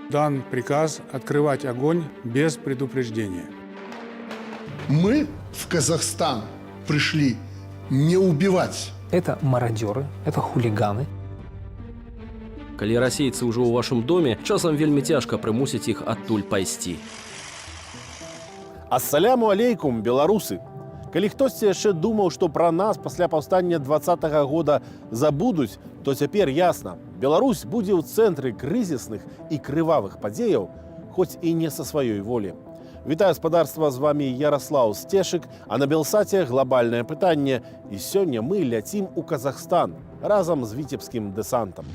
дан приказ открывать огонь без предупреждения. Мы в Казахстан пришли не убивать. Это мародеры, это хулиганы. Калі расейцы ўжо ў вашым доме, часам вельмі цяжка прымусіць іх адтуль пайсці. Ассаляму алейкум, беларусы! Калі хтосьці яшчэ думаў, што пра нас пасля паўстання 20-го года забудуць, то цяпер ясна. Беларусь будзе ў цэнтры крызісных і крывавых падзеяў, хоць і не са сваёй волі. Вітаю, спадарства, з вами Ярослаў Сцешык, а на Белсаце глобальнае пытанне. І сёння мы ляцім у Казахстан разам з віцебскім дэсантам.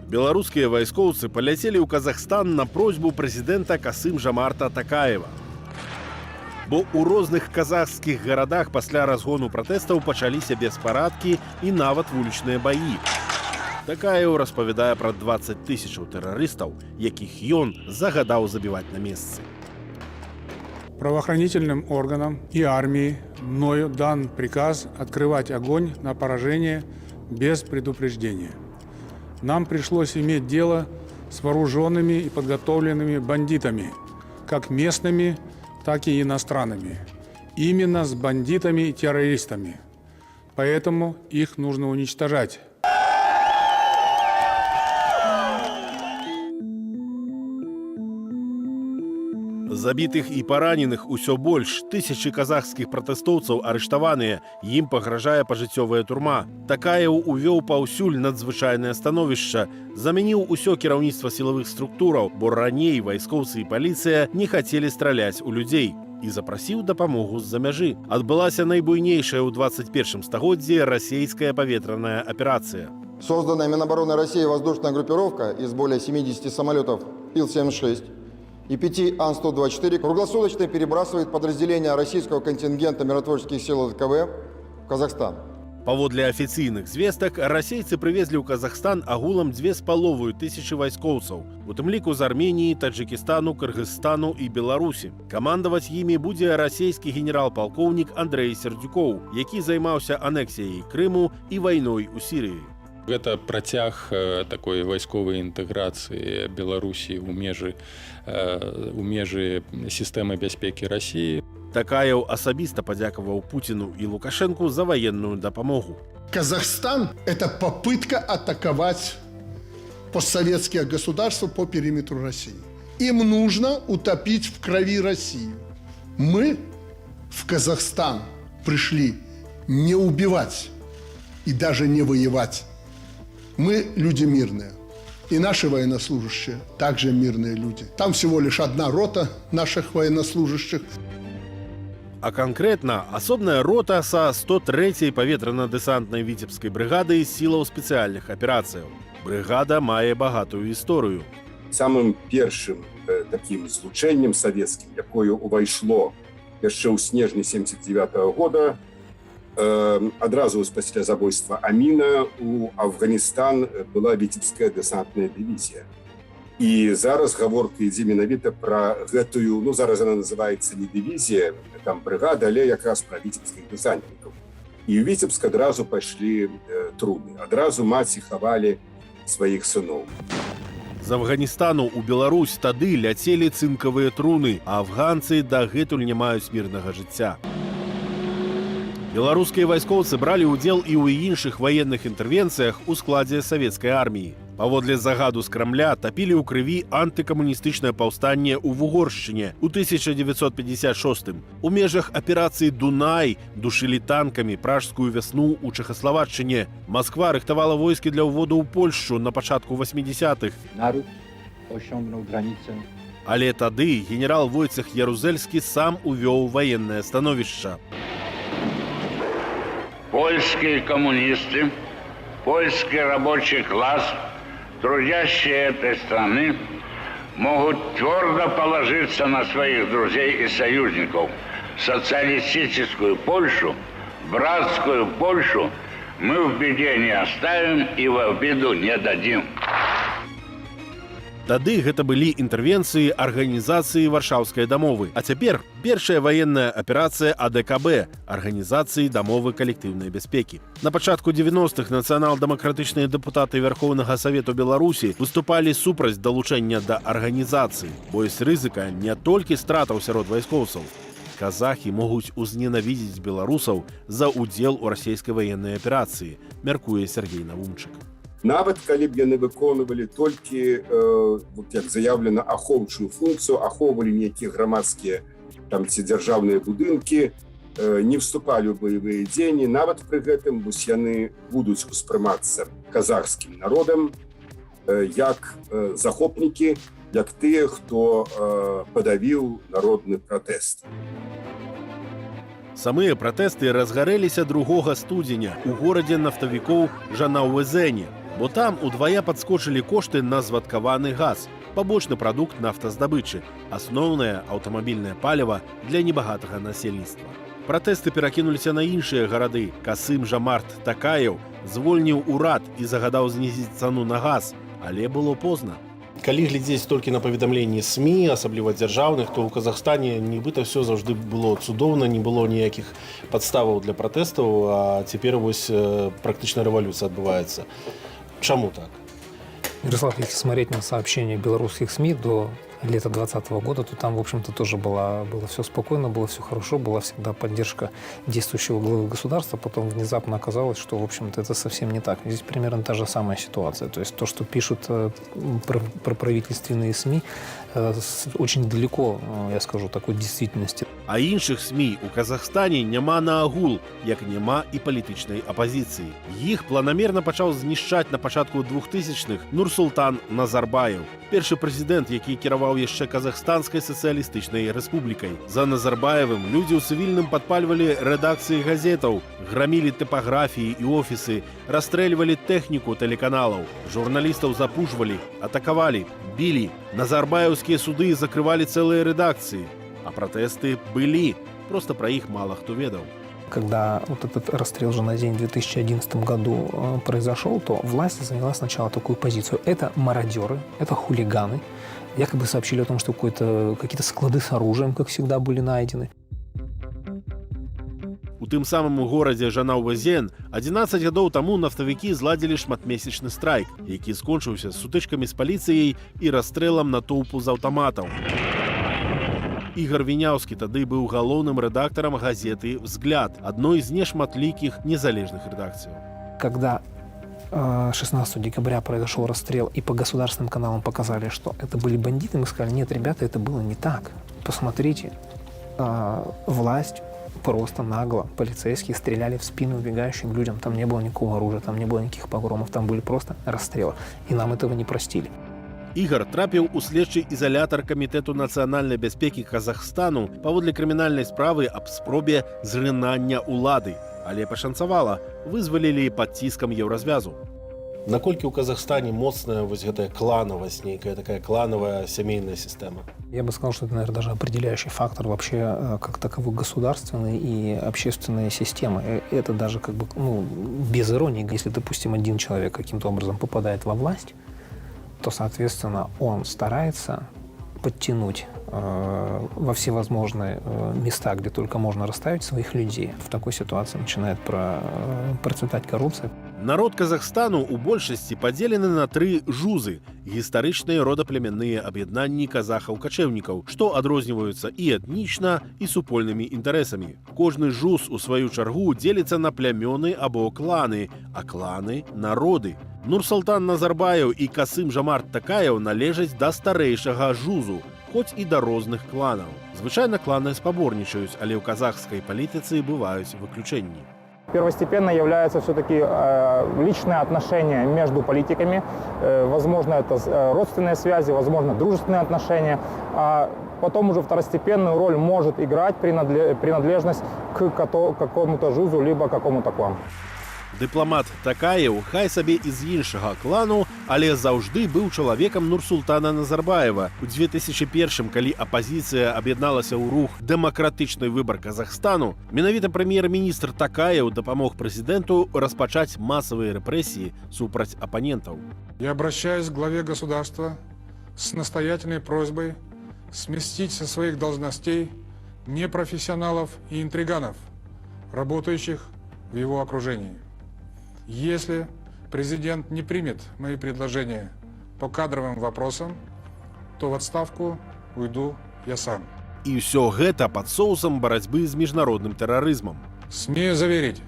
Беларускія вайскоўцы паляцелі ў Казахстан на просьбу прэзідэнта Касым-Жамарта Такаева. Бо ў розных казахскіх гарадах пасля разгону пратэстаў пачаліся беспарадкі і нават вулічныя баі. Такаев распавядае пра 20 тысячаў тэрарыстаў, якіх ён загадаў забіваць на месцы. Правоохранительным органам и армии мною дан приказ открывать огонь на поражение без предупреждения. Нам пришлось иметь дело с вооруженными и подготовленными бандитами, как местными, так и иностранными. Именно с бандитами и террористами. Поэтому их нужно уничтожать. Забітых і параненых усё больш. Тысячы казахскіх пратэстоўцаў арыштаваныя. Ім пагражае пажыццёвая турма. Такаев увёў паўсюль надзвычайнае становішча. Замяніў усё кіраўніцтва сілавых структураў, бо раней вайскоўцы і паліцыя не хацелі страляць у людзей. І запрасіў дапамогу з-за мяжы. Адбылася найбуйнейшая ў 21 стагоддзі расійская паветраная аперацыя. Созданная Минобороны России воздушная группировка из более 70 самолетов Ил-76 и 5 Ан-124 круглосуточно перебрасывает подразделения российского контингента миротворческих сил ВКВ в Казахстан. Паводле афіцыйных звестак, расейцы прывезлі ў Казахстан агулам 2500 вайскоўцаў, у тым ліку з Арменіі, Таджикістану, Кыргызстану і Беларусі. Камандаваць імі будзе расійскі генерал-палкоўнік Андрэй Сердюкоў, які займаўся анексіяй Крыму і вайной у Сірыі. Гэта працяг такой вайсковай інтэграцыі Беларусі ў межы сістэмы бяспекі Расіі. Такаев асабіста падзякаваў Путіну і Лукашенку за военную дапамогу. Казахстан – это попытка атаковать постсоветские государства по периметру России. Им нужно утопить в крови Россию. Мы в Казахстан пришли не убивать и даже не воевать. Мы люди мирные. И наши военнослужащие также мирные люди. Там всего лишь одна рота наших военнослужащих. А конкретно асобная рота са 103-й паветрана-дэсантнай віцебскай брыгады сілаў спецыяльных аперацыяў. Брыгада мае багатую історыю. Самым першым такім злучэннем савецкім, якое ўвайшло яшчэ ў снежні 79-го года, адразу пасля забойства Аміна у Афганістан была віцебская дэсантная дывізія. І зараз гаворка ідзе менавіта пра гэтую, зараз она называецца не дывізія, там брыгада, але якраз пра віцебскіх дэсантнікаў. І ў Віцебск адразу пайшлі труны, адразу маці хавалі сваіх сыноў. З Афганістану ў Беларусь тады ляцелі цынкавыя труны, а афганцы дагэтуль не маюць мірнага жыцця. Беларускія вайскоўцы бралі ўдзел і ў іншых ваенных інтэрвенцыях у складзе савецкай арміі. Паводле загаду з Крамля тапілі ў крыві антыкамуністычнае паўстанне ў Вугоршчыне ў 1956-м. У межах аперацыі «Дунай» душылі танкамі пражскую вясну ў Чэхаславаччыне. Масква рыхтавала войскі для ўводу ў Польшчу на пачатку 80-х. Але тады генерал Войцех Ярузельскі сам увёў ваеннае становішча. Польские коммунисты, польский рабочий класс, трудящие этой страны могут твердо положиться на своих друзей и союзников. Социалистическую Польшу, братскую Польшу мы в беде не оставим и в обиду не дадим. Тады гэта былі інтэрвенцыі арганізацыі варшаўскай дамовы. А цяпер першая ваенная аперацыя АДКБ – арганізацыі дамовы калектыўнай бяспекі. На пачатку 90-х нацыянал-дэмакратычныя дэпутаты Верхоўнага Савету Беларусі выступалі супраць далучэння да арганізацыі, бо ёсць рызыка не толькі стратаў сярод вайскоўцаў. Казахі могуць узненавідзець беларусаў за ўдзел у расійскай ваеннай аперацыі, мяркуе Сергей Навумчык. Нават калі б яны выконвалі толькі, як заяўлена, ахоўчую функцыю, ахоўвалі нейкія грамадскія ці дзяржаўныя будынкі, не вступалі ў баявыя дзеянні, нават пры гэтым яны будуць успрымацца казахскім народам як захопнікі, як тыя, хто падавіў народны пратэст. Самыя пратэсты разгарэліся 2 студзеня ў горадзе нафтавікоў Жанаўвэзэне, бо там удвая падскочылі кошты на звадкаваны газ, пабочны прадукт нафтаздабычы, асноўнае аўтамабільнае паліва для небагатага насельніцтва. Пратэсты перакінуліся на іншыя гарады. Касым-Жамарт Такаеў звольніў урад і загадаў знізіць цану на газ, але было позна. Калі глядзець толькі на паведамленні СМІ, асабліва дзяржаўных, то ў Казахстане нібыта все заўжды было цудоўна, не было ніякіх падставаў для пратэстаў, а цяпер вось практычна рэвалюцыя адбываецца. Чаму так? Ярослав, если смотреть на сообщения белорусских СМИ до лета 2020 года, то там, в общем-то, тоже было все спокойно, было все хорошо, была всегда поддержка действующего главы государства. Потом внезапно оказалось, что, в общем-то, это совсем не так. Здесь примерно та же самая ситуация. То есть то, что пишут про правительственные СМИ, очень далеко, я скажу, такой действительности. А іншых СМІ у Казахстане няма наагул, як няма і палітычнай апазіцыі. Іх планамерна пачаў знішчаць на пачатку 2000-х Нурсултан Назарбаев, першы прэзідэнт, які кіраваў яшчэ Казахстанскай сацыялістычнай рэспублікай. За Назарбаевым людзі ў цывільным падпальвалі рэдакцыі газетаў, грамілі тыпаграфіі і офісы, расстрэльвалі тэхніку тэлеканалаў, журналістаў запужвалі, атакавалі, білі. Назарбаевскія суды закрывалі цэлыя рэдакцыі. А протесты были, просто про их мало кто ведал. Когда вот этот расстрел Жаназень в 2011 году произошел, то власть заняла сначала такую позицию. Это мародеры, это хулиганы. Якобы сообщили о том, что какие-то склады с оружием, как всегда, были найдены. У тым самым горадзе Жанаўвэзен 11 гадоў таму нафтавікі зладзілі шматмесячны страйк, які скончыўся сутычкамі з паліцыяй і расстрэлам натоўпу з аўтаматаў. Ігор Віняўскі тады быў галоўным рэдактарам газеты «Взгляд», адной з нешматлікіх незалежных рэдакцый. Когда 16 декабря произошел расстрел, и по государственным каналам показали, что это были бандиты, мы сказали, нет, ребята, это было не так. Посмотрите, власть просто нагло, полицейские стреляли в спину убегающим людям, там не было никакого оружия, там не было никаких погромов, там были просто расстрелы, и нам этого не простили. Ігар трапіў у следчы ізалятар Камітэту нацыянальнай бяспекі Казахстану паводле крымінальнай справы аб спробе зрынання ўлады. Але пашанцавала, вызвалілі пад ціскам еўразвязу. Наколькі ў Казахстане моцная вось гэтая клановасць, нейкая такая клановая сямейная система? Я бы сказал, что это, наверное, даже определяющий фактор вообще как таковой государственной и общественной системы. Это даже как бы, без иронии, если, допустим, один человек каким-то образом попадает во власть, то, соответственно, он старается подтянуть во всевозможные места, где только можно расставить своих людей. В такой ситуации начинает процветать коррупция. Народ Казахстану у большасці падзелены на 3 жузы – гістарычныя родаплемянныя аб'яднанні казахаў-качэўнікаў, што адрозніваюцца і этнічна, і супольнымі інтарэсамі. Кожны жуз, у сваю чаргу, дзеліцца на плямёны або кланы, а кланы – народы. Нурсултан Назарбаев і Касым-Жамарт Такаеў належаць да старэйшага жузу, хоць і да розных кланаў. Звычайна кланы спаборнічаюць, але ў казахскай палітыцы бываюць выключэнні. Первостепенно являются все-таки личные отношения между политиками. Возможно, это родственные связи, возможно, дружественные отношения. А потом уже второстепенную роль может играть принадлежность к какому-то жузу, либо какому-то клану. Дыпламат Такаеў хай сабе і з іншага клану, але заўжды быў чалавекам Нурсултана Назарбаева. У 2001-м, калі апазіцыя аб'ядналася ў рух «Дэмакратычны выбар Казахстану», менавіта прэм'ер-міністр Такаеў дапамог прэзідэнту распачаць масавыя рэпрэсіі супраць апанентаў. Я обращаюсь к главе государства с настоятельной просьбой сместить со своих должностей непрофессионалов и интриганов, работающих в его окружении. Если президент не примет мои предложения по кадровым вопросам, то в отставку уйду я сам. І ўсё гэта пад соусам барацьбы з міжнародным тэрарызмам. Смею заверить,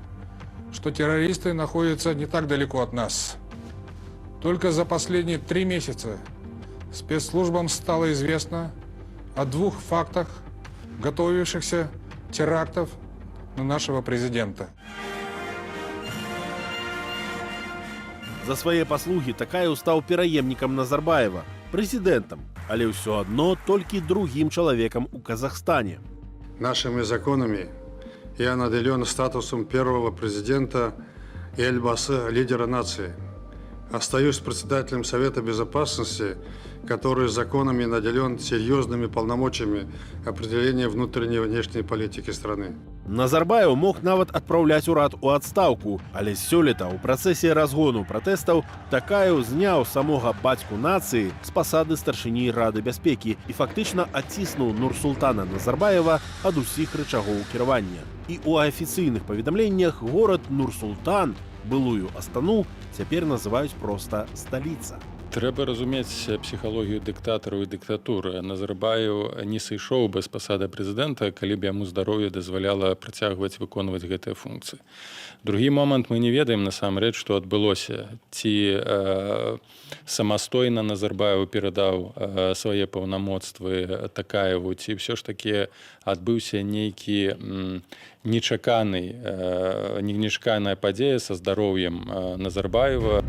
что террористы находятся не так далеко от нас. Только за последние 3 месяца спецслужбам стало известно о 2 фактах готовившихся терактов на нашего президента. За свае паслугі Такаеў стаў пераемнікам Назарбаева, прэзідэнтам, але ўсё адно толькі другім чалавекам у Казахстане. Нашими законами я наделен статусом первого президента и Эльбасы, лидера нации. Остаюсь председателем Совета Безопасности, который законами наделен серьезными полномочиями определения внутренней и внешней политики страны. Назарбаев мог нават адпраўляць урад у адстаўку, але сёлета ў працэсе разгону пратэстаў Такаеў зняў самога бацьку нацыі з пасады старшыні Рады бяспекі і фактычна адціснуў Нурсултана Назарбаева ад усіх рычагоў кіравання. І ў афіцыйных паведамленнях горад Нурсултан, былую Астану, цяпер называюць проста сталіца. Трэба разумець псіхалогію дыктатараў і дыктатуры. Назарбаеў не сышоў без пасады прэзідэнта, калі б яму здароўе дазваляла працягваць выконваць гэтыя функцыі. Другі момант, мы не ведаем насамрэч, што адбылося. Ці самастойна Назарбаеў перадаў свае паўнамоцтвы Такаеву, ці ўсё ж такі адбыўся нейкі нечаканая падзея са здароўем Назарбаева.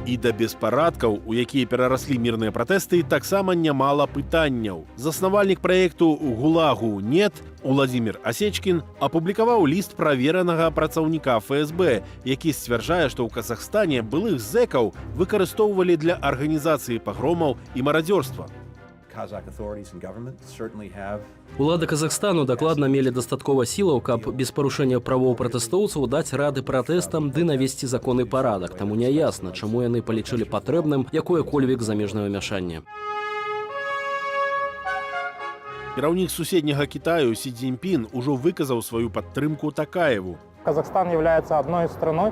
І да беспарадкаў, у якія перараслі мірныя пратэсты, таксама нямала пытанняў. Заснавальнік праекту «ГУЛАГу нет» Уладзімір Асечкін апублікаваў ліст праверанага працаўніка ФСБ, які сцвярджае, што ў Казахстане былых зэкаў выкарыстоўвалі для арганізацыі пагромаў і марадзёрства. Улады Казахстану дакладна мелі дастаткова сілаў, каб без парушэння правоў пратэстоўцаў даць рады пратэстам ды навесці законны парадак. Таму няясна, чаму яны палічылі патрэбным якое-кольвек замежнае ўмяшанне. Кіраўнік суседняга Китаю Си Цзиньпин ужо выказаў сваю падтрымку Такаеву. Казахстан является одной из стран,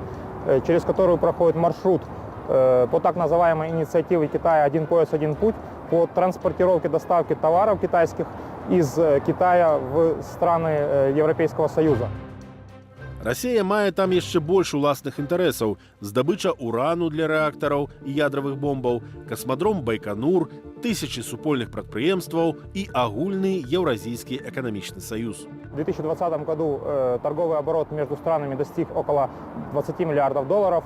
через которую проходит маршрут по так называемой инициативе Китая «Один пояс, один путь» по транспортировке, доставке товаров китайских из Китая в страны Европейского Союза. Расія мае там яшчэ больш уласных інтарэсаў: здабыча урану для рэактараў і ядравых бомбаў, касмадром Байконур, тысячи супольных прадпрыемстваў і агульны Еўразійскі эканамічны саюз. В 2020 году торговый оборот между странами достиг около 20 миллиардов долларов.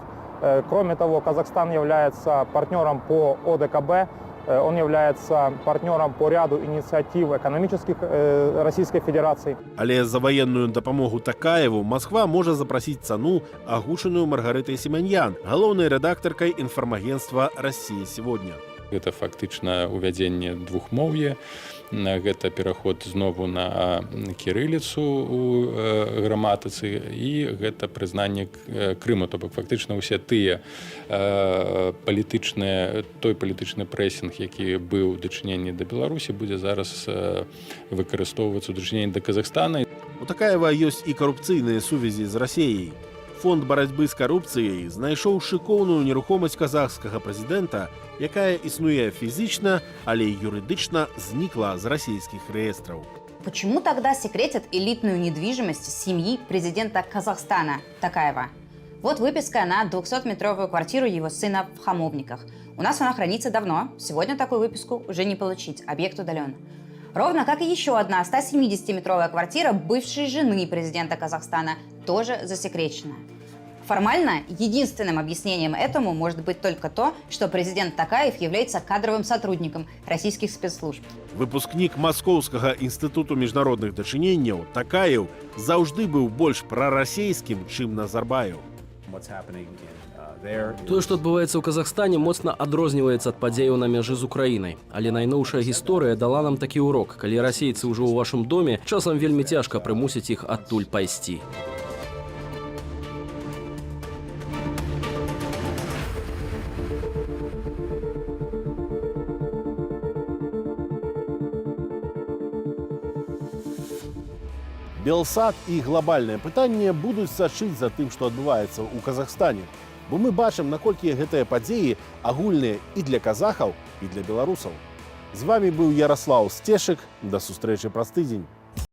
Кроме того, Казахстан является партнером по ОДКБ, он является партнером по ряду инициатив экономических Российской Федерации. Але за военную дапамогу Такаеву Москва можа запрасіць цану, агучаную Маргарытай Сіманьян, галоўнай рэдактаркай інфармагенцтва «Россия сегодня». Гэта фактычна ўвядзенне двухмоўя, гэта пераход знову на кірыліцу у граматыцы і гэта прызнанне Крыму, то бок фактычна ўсе тыя той палітычны прэсінг, які быў у дачыненні да Беларусі, будзе зараз выкарыстоўвацца ў дачыненні да Казахстана. У Такаева ёсць і карупцыйныя сувязі з Расіяй. Фонд барацьбы з карупцыяй знайшоў шыкоўную нерухомасць казахскага прэзідэнта, якая існуе фізічна, але юрыдычна знікла з расійскіх рэестраў. Почему тогда секретят элитную недвижимость семьи президента Казахстана Такаева? Вот выписка на 200-метровую квартиру его сына в Хамовниках. У нас она хранится давно, сегодня такую выписку уже не получить, объект удален. Ровно как и еще одна 170-метровая квартира бывшей жены президента Казахстана, тоже засекречена. Формально единственным объяснением этому может быть только то, что президент Такаев является кадровым сотрудником российских спецслужб. Выпускнік Маскоўскага інстытуту міжнародных дачыненняў Такаев заўжды быў больш прарасійскім, чым Назарбаев. Тое, што адбываецца ў Казахстане, моцна адрозніваецца ад падзеяў на мяжы з Украінай. Але найноўшая гісторыя дала нам такі ўрок. Калі расейцы ўжо ў вашым доме, часам вельмі цяжка прымусіць іх адтуль пайсці. Белсат і глобальнае пытанне будуць сачыць за тым, што адбываецца ў Казахстане. Бо мы бачым, наколькі гэтыя падзеі агульныя і для казахаў, і для беларусаў. З вами быў Ярослаў Сцешык. Да сустрэчы праз тыдзень.